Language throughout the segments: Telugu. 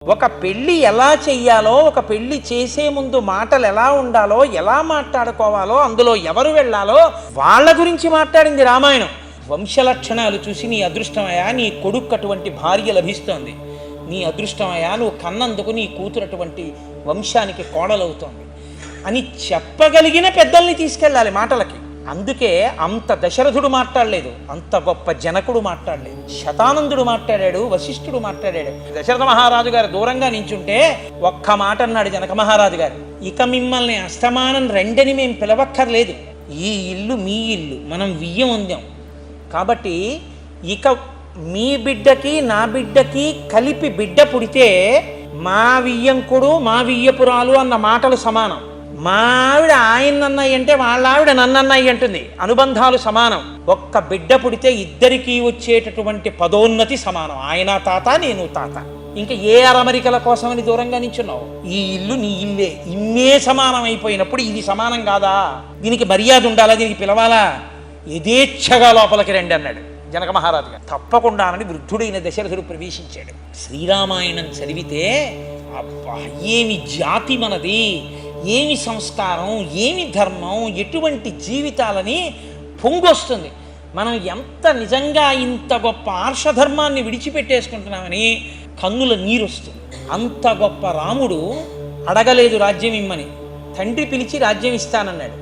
ఒక పెళ్లి ఎలా చెయ్యాలో, ఒక పెళ్లి చేసే ముందు మాటలు ఎలా ఉండాలో, ఎలా మాట్లాడుకోవాలో, అందులో ఎవరు వెళ్ళాలో వాళ్ళ గురించి మాట్లాడింది రామాయణం. వంశలక్షణాలు చూసి నీ అదృష్టమయ్యా, నీ కొడుకు అటువంటి భార్య లభిస్తోంది, నీ అదృష్టమయ్యా, నువ్వు కన్నందుకు నీ కూతురు అటువంటి వంశానికి కోడలవుతోంది అని చెప్పగలిగిన పెద్దల్ని తీసుకెళ్ళాలి మాటలకి. అందుకే అంత దశరథుడు మాట్లాడలేదు, అంత గొప్ప జనకుడు మాట్లాడలేదు, శతానందుడు మాట్లాడాడు, వశిష్ఠుడు మాట్లాడాడు. దశరథ మహారాజు గారు దూరంగా నించుంటే ఒక్క మాట అన్నాడు జనక మహారాజు గారు, ఇక మిమ్మల్ని అస్తమానం రెండని మేము పిలవక్కర్లేదు, ఈ ఇల్లు మీ ఇల్లు, మనం వియ్యం ఉందాం కాబట్టి ఇక మీ బిడ్డకి నా బిడ్డకి కలిపి బిడ్డ పుడితే మా వియ్యంకుడు మా వియ్యపురాలు అన్న మాటలు సమానం. మా ఆవిడ ఆయన అన్నయ్య అంటే వాళ్ళ ఆవిడ నన్నన్నయ్య అంటుంది, అనుబంధాలు సమానం. ఒక్క బిడ్డ పుడితే ఇద్దరికీ వచ్చేటటువంటి పదోన్నతి సమానం, ఆయన తాత నేను తాత. ఇంకా ఏ అరమరికల కోసమని దూరంగా నించున్నావు? ఈ ఇల్లు నీ ఇల్లే, ఇన్నే సమానం అయిపోయినప్పుడు ఇది సమానం కాదా? దీనికి మర్యాద ఉండాలా, దీనికి పిలవాలా? యథేచ్ఛగా లోపలికి రండి అన్నాడు జనక మహారాజు గారు. తప్పకుండా అని వృద్ధుడైన దశరథుడు ప్రవేశించాడు. శ్రీరామాయణం చదివితే అబ్బా ఏమి జాతి మనది, ఏమి సంస్కారం, ఏమి ధర్మం, ఎటువంటి జీవితాలని పొంగొస్తుంది. మనం ఎంత నిజంగా ఇంత గొప్ప ఆర్షధర్మాన్ని విడిచిపెట్టేసుకుంటున్నామని కన్నుల నీరు వస్తుంది. అంత గొప్ప రాముడు అడగలేదు రాజ్యం ఇమ్మని, తండ్రి పిలిచి రాజ్యం ఇస్తానన్నాడు.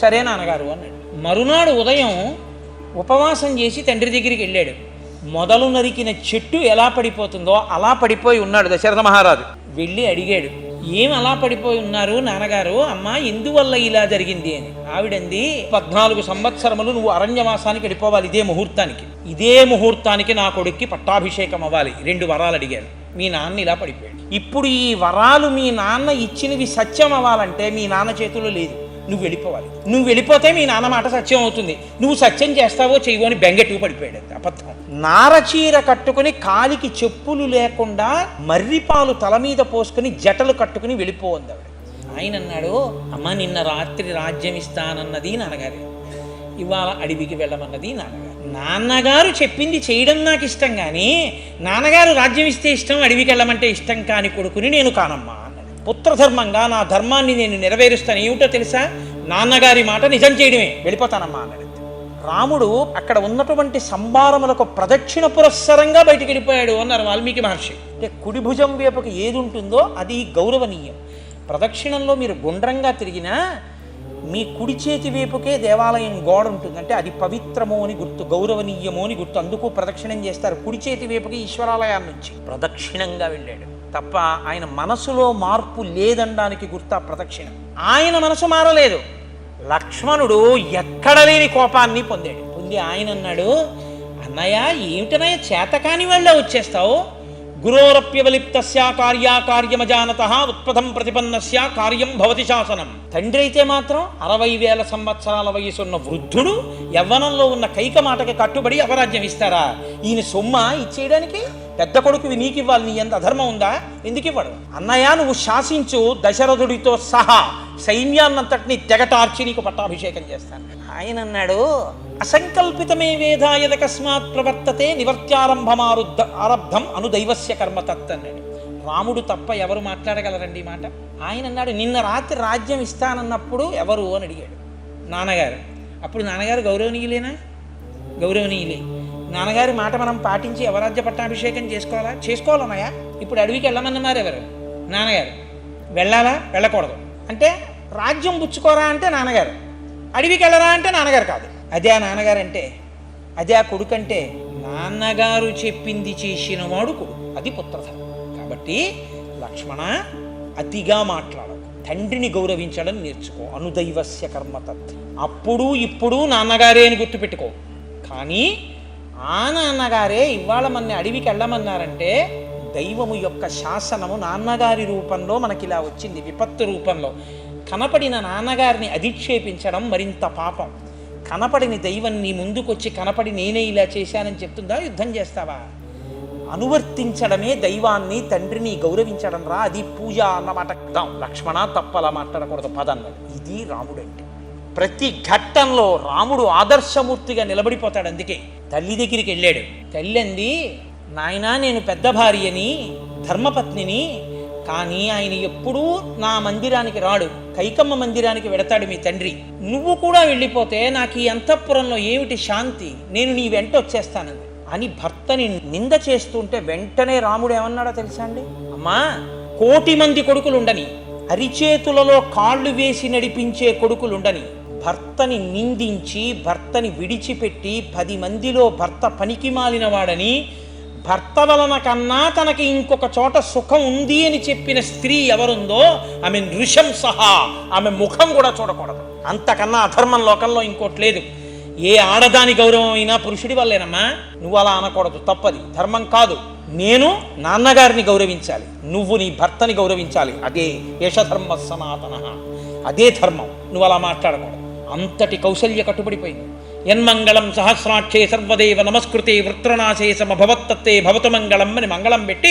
సరే నాన్నగారు అన్నాడు. మరునాడు ఉదయం ఉపవాసం చేసి తండ్రి దగ్గరికి వెళ్ళాడు. మొదలు నరికిన చెట్టు ఎలా పడిపోతుందో అలా పడిపోయి ఉన్నాడు దశరథ మహారాజు. వెళ్ళి అడిగాడు, ఏం అలా పడిపోయి ఉన్నారు నాన్నగారు? అమ్మ ఎందువల్ల ఇలా జరిగింది అని. ఆవిడంది, 14 సంవత్సరములు నువ్వు అరణ్యవాసానికి వెళ్ళిపోవాలి, ఇదే ముహూర్తానికి నా కొడుక్కి పట్టాభిషేకం అవ్వాలి. 2 వరాలు అడిగారు, మీ నాన్న ఇలా పడిపోయాడు. ఇప్పుడు ఈ వరాలు మీ నాన్న ఇచ్చినవి సత్యం అవ్వాలంటే మీ నాన్న చేతిలో లేదు, నువ్వు వెళ్ళిపోవాలి. నువ్వు వెళ్ళిపోతే మీ నాన్న మాట సత్యం అవుతుంది, నువ్వు సత్యం చేస్తావో చేయవో అని బెంగెట్టుకు పడిపోయాడు. అబద్ధం. నారచీర కట్టుకుని కాలికి చెప్పులు లేకుండా మర్రిపాలు తల మీద పోసుకుని జటలు కట్టుకుని వెళ్ళిపోవద్దు ఆవిడ. ఆయన అన్నాడు, అమ్మ నిన్న రాత్రి రాజ్యం ఇస్తానన్నది నాన్నగారు, ఇవాళ అడవికి వెళ్ళమన్నది నాన్నగారు. నాన్నగారు చెప్పింది చేయడం నాకు ఇష్టం, కానీ నాన్నగారు రాజ్యం ఇస్తే ఇష్టం, అడవికి వెళ్ళమంటే ఇష్టం కాని కొడుకుని నేను కానమ్మా అన్నాడు. పుత్రధర్మంగా నా ధర్మాన్ని నేను నెరవేరుస్తాను. ఏమిటో తెలుసా? నాన్నగారి మాట నిజం చేయడమే, వెళ్ళిపోతానమ్మా అన్నాడు. రాముడు అక్కడ ఉన్నటువంటి సంభారములకు ప్రదక్షిణ పురస్సరంగా బయటికి వెళ్ళిపోయాడు అన్నారు వాల్మీకి మహర్షి. అంటే కుడి భుజం వైపుకి ఏది ఉంటుందో అది గౌరవనీయం. ప్రదక్షిణంలో మీరు గుండ్రంగా తిరిగినా మీ కుడి చేతి వైపుకే దేవాలయం గోడ ఉంటుంది, అంటే అది పవిత్రము అని గుర్తు, గౌరవనీయము అని గుర్తు. అందుకు ప్రదక్షిణం చేస్తారు. కుడి చేతి వైపుకి ఈశ్వరాలయాన్ని నుంచి ప్రదక్షిణంగా వెళ్ళాడు తప్ప ఆయన మనసులో మార్పు లేదనడానికి గుర్తు ఆ ప్రదక్షిణ. ఆయన మనసు మారలేదు. లక్ష్మణుడు ఎక్కడ లేని కోపాన్ని పొంది ఆయన అన్నాడు, అన్నయ్య ఏమిటనయ్య చేతకాని వాళ్ళ వచ్చేస్తావు? గురోరప్యవలిప్తస్య కార్యాకార్యమజానతః ఉత్పథం ప్రతిపన్నస్య కార్యం భవతి శాసనం. తండ్రి అయితే మాత్రం 60,000 సంవత్సరాల వయసున్న వృద్ధుడు యవ్వనంలో ఉన్న కైక మాటకి కట్టుబడి అపరాజ్యం ఇస్తారా? ఈయన సొమ్మ ఇచ్చేయడానికి? పెద్ద కొడుకువి నీకు ఇవ్వాలి, నీ ఎంత అధర్మం ఉందా? ఎందుకు ఇవ్వడు? అన్నయ్య నువ్వు శాసించు, దశరథుడితో సహా సైన్యాన్నంతటినీ తెగటార్చి నీకు పట్టాభిషేకం చేస్తాను. ఆయన అన్నాడు, అసంకల్పితమే వేదాయదకస్మాత్ ప్రవర్తతే నివర్త్యారంభమారుద్ధం అనుదైవస్య కర్మతత్ అన్నాడు. రాముడు తప్ప ఎవరు మాట్లాడగలరండి ఈ మాట? ఆయన అన్నాడు, నిన్న రాత్రి రాజ్యం ఇస్తానన్నప్పుడు ఎవరు అని అడిగాడు. నాన్నగారు. అప్పుడు నాన్నగారు గౌరవనీయులేనా? గౌరవనీయులే. నాన్నగారి మాట మనం పాటించి ఎవరాజ్య పట్టాభిషేకం చేసుకోవాలన్నాయా? ఇప్పుడు అడవికి వెళ్ళమన్నారు ఎవరు? నాన్నగారు. వెళ్ళాలా వెళ్ళకూడదు అంటే రాజ్యం పుచ్చుకోరా అంటే నాన్నగారు, అడవికి వెళ్ళరా అంటే నాన్నగారు కాదు. అదే ఆ నాన్నగారు అంటే, అదే ఆ కొడుకు అంటే. నాన్నగారు చెప్పింది చేసిన వాడు కొడుకు, అది పుత్రధర్మం. కాబట్టి లక్ష్మణ అతిగా మాట్లాడదు, తండ్రిని గౌరవించడం నేర్చుకో. అనుదైవస్య కర్మతత్. అప్పుడు ఇప్పుడు నాన్నగారే అని గుర్తుపెట్టుకో. కానీ ఆ నాన్నగారే ఇవాళ మన అడవికి వెళ్ళమన్నారంటే దైవము యొక్క శాసనము నాన్నగారి రూపంలో మనకి ఇలా వచ్చింది, విపత్తు రూపంలో. కనపడిన నాన్నగారిని అధిక్షేపించడం మరింత పాపం. కనపడిన దైవం నీ ముందుకొచ్చి కనపడి నేనే ఇలా చేశానని చెప్తుందా? యుద్ధం చేస్తావా? అనువర్తించడమే దైవాన్ని, తండ్రిని గౌరవించడం రా, అది పూజ అన్నమాట. లక్ష్మణ తప్పలా మాట్లాడకూడదు పదన్నది. ఇది రాముడంటే. ప్రతి ఘట్టంలో రాముడు ఆదర్శమూర్తిగా నిలబడిపోతాడు. అందుకే తల్లి దగ్గరికి వెళ్ళాడు. తల్లి అంది, నాయనా నేను పెద్ద భార్యని, ధర్మపత్నిని. కానీ ఆయన ఎప్పుడూ నా మందిరానికి రాడు, కైకమ్మ మందిరానికి వెడతాడు మీ తండ్రి. నువ్వు కూడా వెళ్ళిపోతే నాకు ఈ అంతఃపురంలో ఏమిటి శాంతి, నేను నీ వెంట వచ్చేస్తానంది అని భర్తని నింద చేస్తుంటే వెంటనే రాముడు ఏమన్నాడో తెలుసా అండి? అమ్మా, 1,000,000 మంది కొడుకులుండని, అరిచేతులలో కాళ్ళు వేసి నడిపించే కొడుకులుండని, భర్తని నిందించి భర్తని విడిచిపెట్టి 10 మందిలో భర్త పనికి మాలిన వాడని, భర్త వలన కన్నా తనకి ఇంకొక చోట సుఖం ఉంది అని చెప్పిన స్త్రీ ఎవరుందో ఆమె నృశంసహ, ఆమె ముఖం కూడా చూడకూడదు. అంతకన్నా అధర్మం లోకంలో ఇంకోటి లేదు. ఏ ఆడదాని గౌరవం అయినా పురుషుడి వల్లేనమ్మా. నువ్వు అలా అనకూడదు, తప్పది, ధర్మం కాదు. నేను నాన్నగారిని గౌరవించాలి, నువ్వు నీ భర్తని గౌరవించాలి. అదే యశధర్మ సనాతన, అదే ధర్మం. నువ్వు అలా మాట్లాడకూడదు. అంతటి కౌసల్య కట్టుబడిపోయింది. యన్మంగళం సహస్రాక్షే సర్వదేవ నమస్కృతే వృత్రనాశే సమభవత్తత్తే భవతు మంగళం అని మంగళం పెట్టి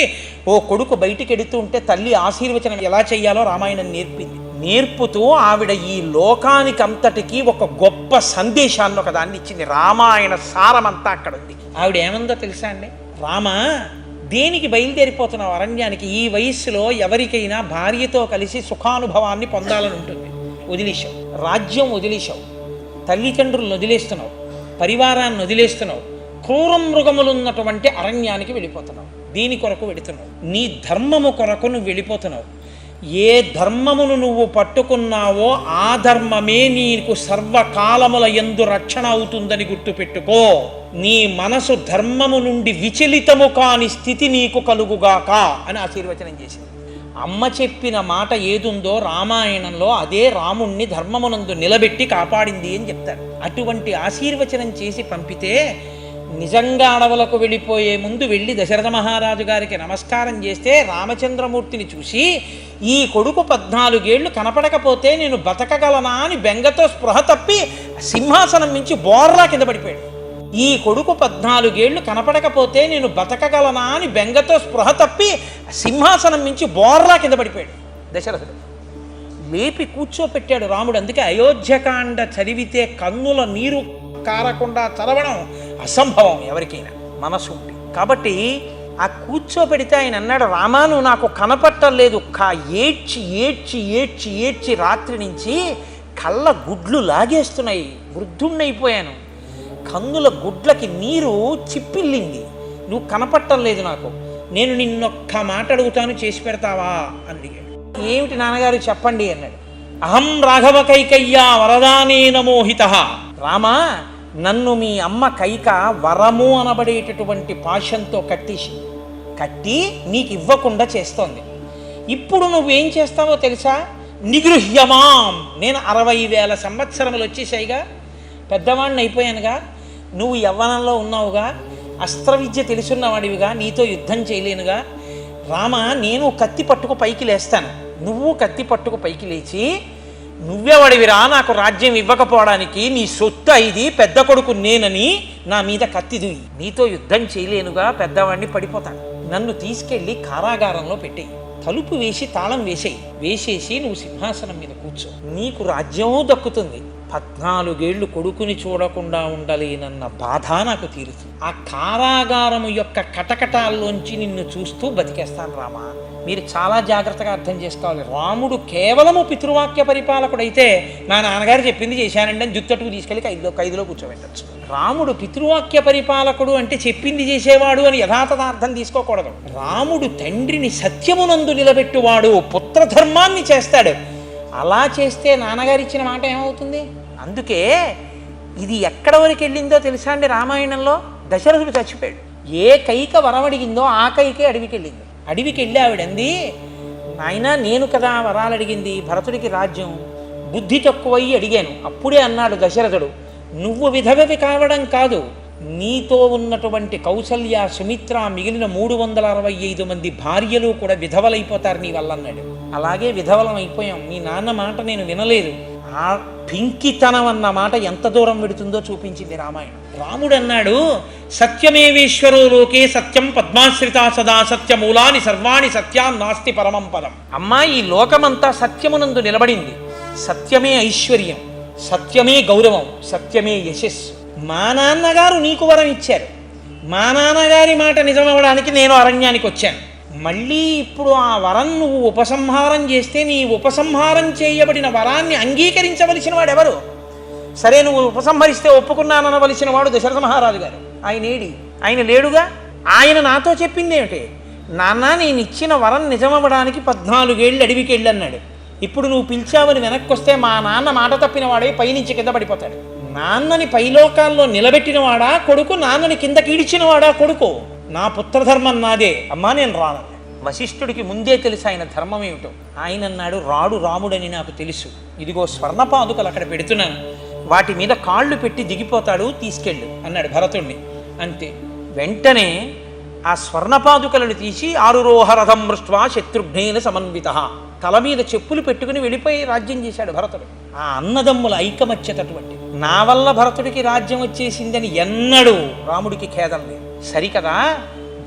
ఓ కొడుకు బయటికి ఎడుతూ ఉంటే తల్లి ఆశీర్వచనం ఎలా చెయ్యాలో రామాయణం నేర్పింది. నేర్పుతూ ఆవిడ ఈ లోకానికి అంతటికీ ఒక గొప్ప సందేశాన్ని ఒకదాన్ని ఇచ్చింది. రామాయణ సారమంతా అక్కడ ఉంది. ఆవిడ ఏమందో తెలుసా అండి? రామ, దేనికి బయలుదేరిపోతున్నావు అరణ్యానికి? ఈ వయస్సులో ఎవరికైనా భార్యతో కలిసి సుఖానుభవాన్ని పొందాలని ఉంటుంది. వదిలేశావు, రాజ్యం వదిలేశావు, తల్లిదండ్రులను వదిలేస్తున్నావు, పరివారాన్ని వదిలేస్తున్నావు, క్రూర మృగములున్నటువంటి అరణ్యానికి వెళ్ళిపోతున్నావు. దీని కొరకు వెళుతున్నావు, నీ ధర్మము కొరకు నువ్వు వెళ్ళిపోతున్నావు. ఏ ధర్మమును నువ్వు పట్టుకున్నావో ఆ ధర్మమే నీకు సర్వకాలముల యందు రక్షణ అవుతుందని గుర్తుపెట్టుకో. నీ మనసు ధర్మము నుండి విచలితము కాని స్థితి నీకు కలుగుగాక అని ఆశీర్వచనం చేసింది. అమ్మ చెప్పిన మాట ఏదుందో రామాయణంలో అదే రాముణ్ణి ధర్మమునందు నిలబెట్టి కాపాడింది అని చెప్తారు. అటువంటి ఆశీర్వచనం చేసి పంపితే నిజంగా అడవులకు వెళ్ళిపోయే ముందు వెళ్ళి దశరథ మహారాజు గారికి నమస్కారం చేస్తే రామచంద్రమూర్తిని చూసి ఈ కొడుకు 14 ఏళ్ళు కనపడకపోతే నేను బతకగలనా అని బెంగతో స్పృహ తప్పి సింహాసనం నుంచి బోర్లా కింద పడిపోయాడు. ఈ కొడుకు 14 ఏళ్ళు కనపడకపోతే నేను బతకగలనా అని బెంగతో స్పృహ తప్పి సింహాసనం నుంచి బోర్లా కింద పడిపోయాడు దశరథుడు. లేపి కూర్చోపెట్టాడు రాముడు. అందుకే అయోధ్యకాండ చదివితే కన్నుల నీరు కారకుండా చదవడం అసంభవం ఎవరికైనా మనసు ఉంటే. కాబట్టి ఆ కూర్చోపెడితే ఆయన అన్నాడు, రామా నువ్వు నాకు కనపట్టలేదు. ఏడ్చి ఏడ్చి ఏడ్చి ఏడ్చి రాత్రి నుంచి కళ్ళ గుడ్లు లాగేస్తున్నాయి, వృద్ధుణ్ణైపోయాను, కన్నుల గుడ్లకి నీరు చిప్పిల్లింది, నువ్వు కనపట్టం లేదు నాకు, నేను నిన్నొక్క మాట అడుగుతాను, చేసి పెడతావా అని అడిగాడు. ఏమిటి నాన్నగారు చెప్పండి అన్నాడు. అహం రాఘవ కైకయ్యా వరదానేన మోహితః. రామా, నన్ను మీ అమ్మ కైక వరము అనబడేటటువంటి పాశంతో కట్టి నీకు ఇవ్వకుండా చేస్తోంది. ఇప్పుడు నువ్వేం చేస్తావో తెలుసా? నిగృహ్యమాం, నేను 60,000 సంవత్సరములు వచ్చేసాయిగా, పెద్దవాడిని అయిపోయానుగా, నువ్వు యవ్వనంలో ఉన్నావుగా, అస్త్ర విద్య తెలుసున్నవాడివిగా, నీతో యుద్ధం చేయలేనుగా. రామ, నేను కత్తి పట్టుకు పైకి లేస్తాను, నువ్వు కత్తి పట్టుకు పైకి లేచి నువ్వెవడివిరా నాకు రాజ్యం ఇవ్వకపోవడానికి, నీ సొత్తు ఇది, పెద్ద కొడుకు నేనని నా మీద కత్తి దుయ్యి. నీతో యుద్ధం చేయలేనుగా, పెద్దవాడిని, పడిపోతాను. నన్ను తీసుకెళ్ళి కారాగారంలో పెట్టేయి, తలుపు వేసి తాళం వేసేసి నువ్వు సింహాసనం మీద కూర్చో, నీకు రాజ్యమూ దక్కుతుంది. 14 ఏళ్ళు కొడుకుని చూడకుండా ఉండలేనన్న బాధ నాకు తీరుతుంది. ఆ కారాగారము యొక్క కటకటాల్లోంచి నిన్ను చూస్తూ బతికేస్తాను రామా. మీరు చాలా జాగ్రత్తగా అర్థం చేసుకోవాలి. రాముడు కేవలము పితృవాక్య పరిపాలకుడైతే మా నాన్నగారు చెప్పింది చేశానండి అని జుత్తట్టుకు తీసుకెళ్ళి ఖైదులో కూర్చోబెట్టచ్చు. రాముడు పితృవాక్య పరిపాలకుడు అంటే చెప్పింది చేసేవాడు అని యథాతథార్థం తీసుకోకూడదు. రాముడు తండ్రిని సత్యమునందు నిలబెట్టువాడు, పుత్రధర్మాన్ని చేస్తాడు. అలా చేస్తే నాన్నగారు ఇచ్చిన మాట ఏమవుతుంది? అందుకే ఇది ఎక్కడ వరకు వెళ్ళిందో తెలుసా అండి రామాయణంలో? దశరథుడు చచ్చిపోయాడు. ఏ కైక వరం అడిగిందో ఆ కైకే అడవికి వెళ్ళింది. అడవికి వెళ్ళి ఆవిడంది, నాయన నేను కదా వరాలు అడిగింది, భరతుడికి రాజ్యం, బుద్ధి తక్కువయ్యి అడిగాను. అప్పుడే అన్నాడు దశరథుడు, నువ్వు విధవవి కావడం కాదు, నీతో ఉన్నటువంటి కౌసల్య, సుమిత్ర, మిగిలిన 365 మంది భార్యలు కూడా విధవలైపోతారు నీ వల్ల అన్నాడు. అలాగే విధవలం అయిపోయాం. మీ నాన్న మాట నేను వినలేదు. ఆ పింకితనం అన్న మాట ఎంత దూరం పెడుతుందో చూపించింది రామాయణం. రాముడు అన్నాడు, సత్యమేవేశ్వరో లోకే సత్యం పద్మాశ్రితా సదా సత్యమూలాని సర్వాణి సత్యాన్ నాస్తి పరమం పదం. అమ్మా, ఈ లోకమంతా సత్యమునందు నిలబడింది. సత్యమే ఐశ్వర్యం, సత్యమే గౌరవం, సత్యమే యశస్సు. మా నాన్నగారు నీకు వరం ఇచ్చారు, మా నాన్నగారి మాట నిజమవడానికి నేను అరణ్యానికి వచ్చాను. మళ్ళీ ఇప్పుడు ఆ వరం నువ్వు ఉపసంహారం చేస్తే నీ ఉపసంహారం చేయబడిన వరాన్ని అంగీకరించవలసిన వాడు ఎవరు? సరే, నువ్వు ఉపసంహరిస్తే ఒప్పుకున్నాననవలసిన వాడు దశరథ మహారాజు గారు. ఆయన ఏడి? ఆయన లేడుగా. ఆయన నాతో చెప్పింది ఏమిటి? నాన్న, నేను ఇచ్చిన వరం నిజమవ్వడానికి 14 ఏళ్ళు అడవికి వెళ్ళన్నాడు. ఇప్పుడు నువ్వు పిలిచావని వెనక్కి వస్తే మా నాన్న మాట తప్పిన వాడే పైనుంచి కింద పడిపోతాడు. నాన్నని పైలోకాల్లో నిలబెట్టినవాడా కొడుకు, నాన్నని కింద కీడిచినవాడా కొడుకు? నా పుత్రధర్మం నాదే, అమ్మా నేను రాను. వశిష్ఠుడికి ముందే తెలుసు ఆయన ధర్మం ఏమిటో. ఆయన అన్నాడు, రాడు రాముడని నాకు తెలుసు, ఇదిగో స్వర్ణపాదుకలు అక్కడ పెడుతున్నాను, వాటి మీద కాళ్ళు పెట్టి దిగిపోతాడు, తీసుకెళ్ళు అన్నాడు భరతుణ్ణి. అంతే, వెంటనే ఆ స్వర్ణపాదుకలను తీసి ఆరురోహరథం మృష్ట్వా శత్రుఘ్నేన సమన్విత తల మీద చెప్పులు పెట్టుకుని వెళ్ళిపోయి రాజ్యం చేశాడు భరతుడు. ఆ అన్నదమ్ముల ఐకమత్యత అటువంటి. నా వల్ల భరతుడికి రాజ్యం వచ్చేసిందని ఎన్నడూ రాముడికి ఖేదం లేదు. సరికదా,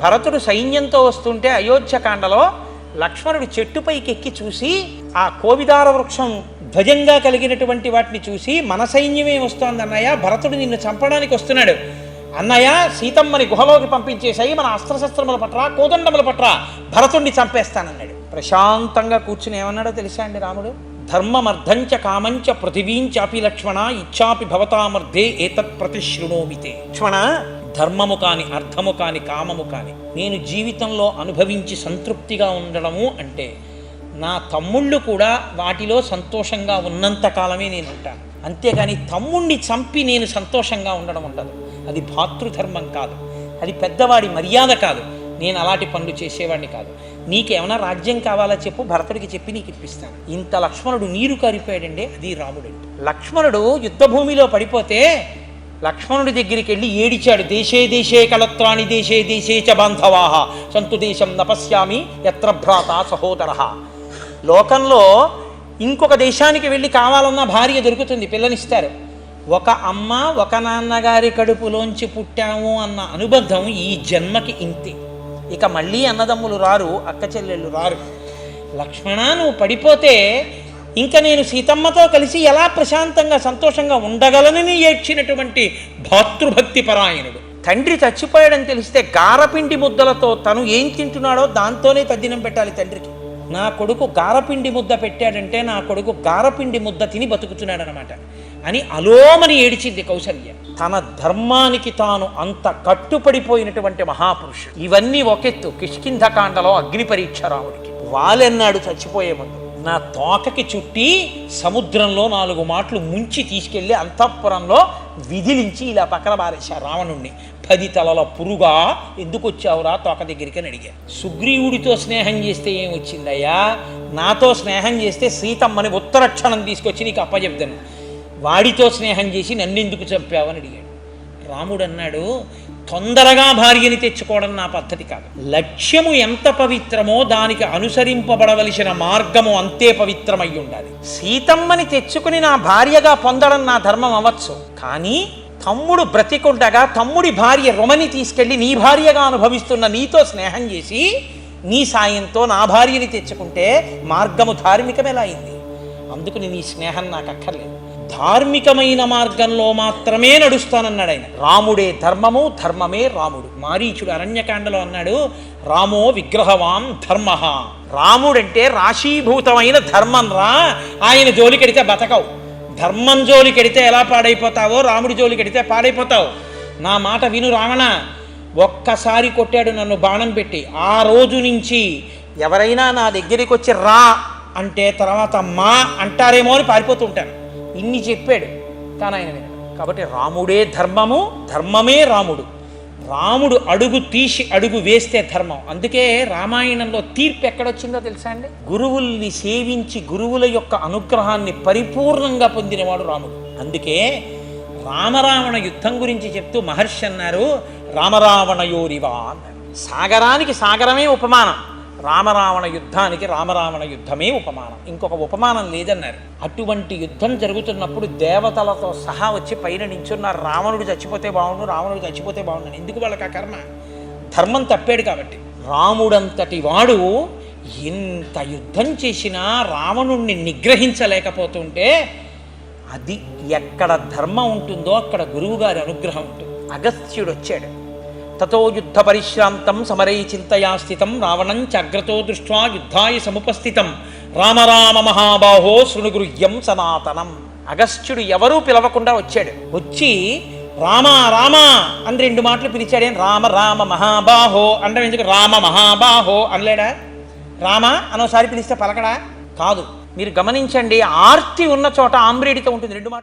భరతుడు సైన్యంతో వస్తుంటే అయోధ్యకాండలో లక్ష్మణుడు చెట్టుపైకి ఎక్కి చూసి ఆ కోవిదార వృక్షం ధ్వజంగా కలిగినటువంటి వాటిని చూసి, మన సైన్యమే వస్తోంది అన్నయ్య, భరతుడు నిన్ను చంపడానికి వస్తున్నాడు అన్నయ్య, సీతమ్మని గుహలోకి పంపించేశాయి, మన అస్త్రశస్త్రముల పట్ల కోదండముల పట్ల భరతుడిని చంపేస్తానన్నాడు. ప్రశాంతంగా కూర్చుని ఏమన్నాడో తెలుసా అండి రాముడు? ధర్మమర్థంచ కామంచ పృథివీంచాపి లక్ష్మణ ఇచ్చాపి భవతామర్థే ఏతత్ ప్రతిశృణోమితే. లక్ష్మణ, ధర్మము కాని, అర్థము కాని, కామము కాని నేను జీవితంలో అనుభవించి సంతృప్తిగా ఉండడము అంటే నా తమ్ముళ్ళు కూడా వాటిలో సంతోషంగా ఉన్నంతకాలమే నేను ఉంటాను. అంతేగాని తమ్ముణ్ణి చంపి నేను సంతోషంగా ఉండడం ఉండదు. అది భాతృధర్మం కాదు, అది పెద్దవాడి మర్యాద కాదు. నేను అలాంటి పనులు చేసేవాడిని కాదు. నీకేమైనా రాజ్యం కావాలా చెప్పు, భరతుడికి చెప్పి నీకు ఇప్పిస్తాను. ఇంత లక్ష్మణుడు నీరు కారిపోయాడండి, అది రాముడు. లక్ష్మణుడు యుద్ధభూమిలో పడిపోతే లక్ష్మణుడి దగ్గరికి వెళ్ళి ఏడిచాడు. దేశే దేశే కలత్రాణి దేశే దేశే చ బాంధవాహ సంతు దేశం నపశ్యామి యత్ర భ్రాత సహోదర. లోకంలో ఇంకొక దేశానికి వెళ్ళి కావాలన్న భార్య దొరుకుతుంది, పిల్లనిస్తారు. ఒక అమ్మ ఒక నాన్నగారి కడుపులోంచి పుట్టాము అన్న అనుబంధం ఈ జన్మకి ఇంతే. ఇక మళ్ళీ అన్నదమ్ములు రారు, అక్క చెల్లెళ్ళు రారు. లక్ష్మణ, నువ్వు పడిపోతే ఇంకా నేను సీతమ్మతో కలిసి ఎలా ప్రశాంతంగా సంతోషంగా ఉండగలనని ఏడ్చినటువంటి భాతృభక్తి పరాయణుడు. తండ్రి చచ్చిపోయాడని తెలిస్తే గారపిండి ముద్దలతో తను ఏం తింటున్నాడో దాంతోనే తద్దినం పెట్టాలి తండ్రికి. నా కొడుకు గారపిండి ముద్ద పెట్టాడంటే నా కొడుకు గారపిండి ముద్ద తిని బతుకుతున్నాడనమాట అని అలోమని ఏడిచింది కౌసల్య. తన ధర్మానికి తాను అంత కట్టుపడిపోయినటువంటి మహాపురుషుడు. ఇవన్నీ ఒకెత్తు. కిష్కింధకాండలో అగ్ని పరీక్ష రాముడికి. వాలెన్నాడు చచ్చిపోయే ముందు, నా తోకకి చుట్టి సముద్రంలో 4 మాటలు ముంచి తీసుకెళ్లి అంతఃపురంలో విధిలించి ఇలా పక్కన బారేశారు రావణుణ్ణి. 10 తలల పురుగా ఎందుకు వచ్చావురా తోక దగ్గరికి అని అడిగారు. సుగ్రీవుడితో స్నేహం చేస్తే ఏమొచ్చిందయ్యా, నాతో స్నేహం చేస్తే సీతమ్మని ఉత్తరక్షణం తీసుకొచ్చి నీకు అప్పచెప్తాను, వాడితో స్నేహం చేసి నన్నెందుకు చంపావని అడిగాడు. రాముడు అన్నాడు, తొందరగా భార్యని తెచ్చుకోవడం నా పద్ధతి కాదు. లక్ష్యము ఎంత పవిత్రమో దానికి అనుసరింపబడవలసిన మార్గము అంతే పవిత్రమై ఉండాలి. సీతమ్మని తెచ్చుకుని నా భార్యగా పొందడం నా ధర్మం అవ్వచ్చు, కానీ తమ్ముడు బ్రతికుండగా తమ్ముడి భార్య రుమని తీసుకెళ్ళి నీ భార్యగా అనుభవిస్తున్న నీతో స్నేహం చేసి నీ సాయంతో నా భార్యని తెచ్చుకుంటే మార్గము ధార్మికం ఎలా అయింది? అందుకని నీ స్నేహం నాకు అక్కర్లేదు, ధార్మికమైన మార్గంలో మాత్రమే నడుస్తానన్నాడు ఆయన. రాముడే ధర్మము, ధర్మమే రాముడు. మారీచుడు అరణ్యకాండలో అన్నాడు, రామో విగ్రహవాన్ ధర్మ. రాముడంటే రాశీభూతమైన ధర్మం రా, ఆయన జోలికెడితే బతకవు. ధర్మం జోలికెడితే ఎలా పాడైపోతావో రాముడి జోలికెడితే పాడైపోతావు. నా మాట విను రావణ. ఒక్కసారి కొట్టాడు నన్ను బాణం పెట్టి, ఆ రోజు నుంచి ఎవరైనా నా దగ్గరికి వచ్చి రా అంటే తర్వాత మా అంటారేమో అని పారిపోతుంటాను. ఇన్ని చెప్పాడు, కానీ ఆయన వినడు. కాబట్టి రాముడే ధర్మము, ధర్మమే రాముడు. రాముడు అడుగు తీసి అడుగు వేస్తే ధర్మం. అందుకే రామాయణంలో తీర్పు ఎక్కడొచ్చిందో తెలుసా అండి? గురువుల్ని సేవించి గురువుల యొక్క అనుగ్రహాన్ని పరిపూర్ణంగా పొందినవాడు రాముడు. అందుకే రామరావణ యుద్ధం గురించి చెప్తూ మహర్షి అన్నారు, రామరావణయోరివా అన్నారు. సాగరానికి సాగరమే ఉపమానం, రామరావణ యుద్ధానికి రామరావణ యుద్ధమే ఉపమానం, ఇంకొక ఉపమానం లేదన్నారు. అటువంటి యుద్ధం జరుగుతున్నప్పుడు దేవతలతో సహా వచ్చి పైన నించున్నారు, రావణుడు చచ్చిపోతే బాగుండు, రావణుడు చచ్చిపోతే బాగుండు. ఎందుకు వాళ్ళకి ఆ కర్మ? ధర్మం తప్పాడు కాబట్టి. రాముడంతటి వాడు ఎంత యుద్ధం చేసినా రావణుణ్ణి నిగ్రహించలేకపోతుంటే అది ఎక్కడ ధర్మం ఉంటుందో అక్కడ గురువుగారి అనుగ్రహం ఉంటుంది. అగస్త్యుడు వచ్చాడు, తతో యుద్ధ పరిశ్రాంతం సమరై చింతయా స్థితం రావణం చగ్రతో దృష్ట్వా యుద్ధాయ సముపస్థితం రామ రామ మహాబాహో శృణుగృహ్యం సనాతనం. అగస్త్యుడు ఎవరూ పిలవకుండా వచ్చాడు. వచ్చి రామ రామ అని 2 మాటలు పిలిచాడే. రామ రామ మహాబాహో అంటే ఎందుకు రామ మహాబాహో అనలేడా? రామ అనోసారి పిలిస్తే పలకడా? కాదు. మీరు గమనించండి, ఆర్తి ఉన్న చోట ఆంబ్రేడితో ఉంటుంది 2 మాటలు.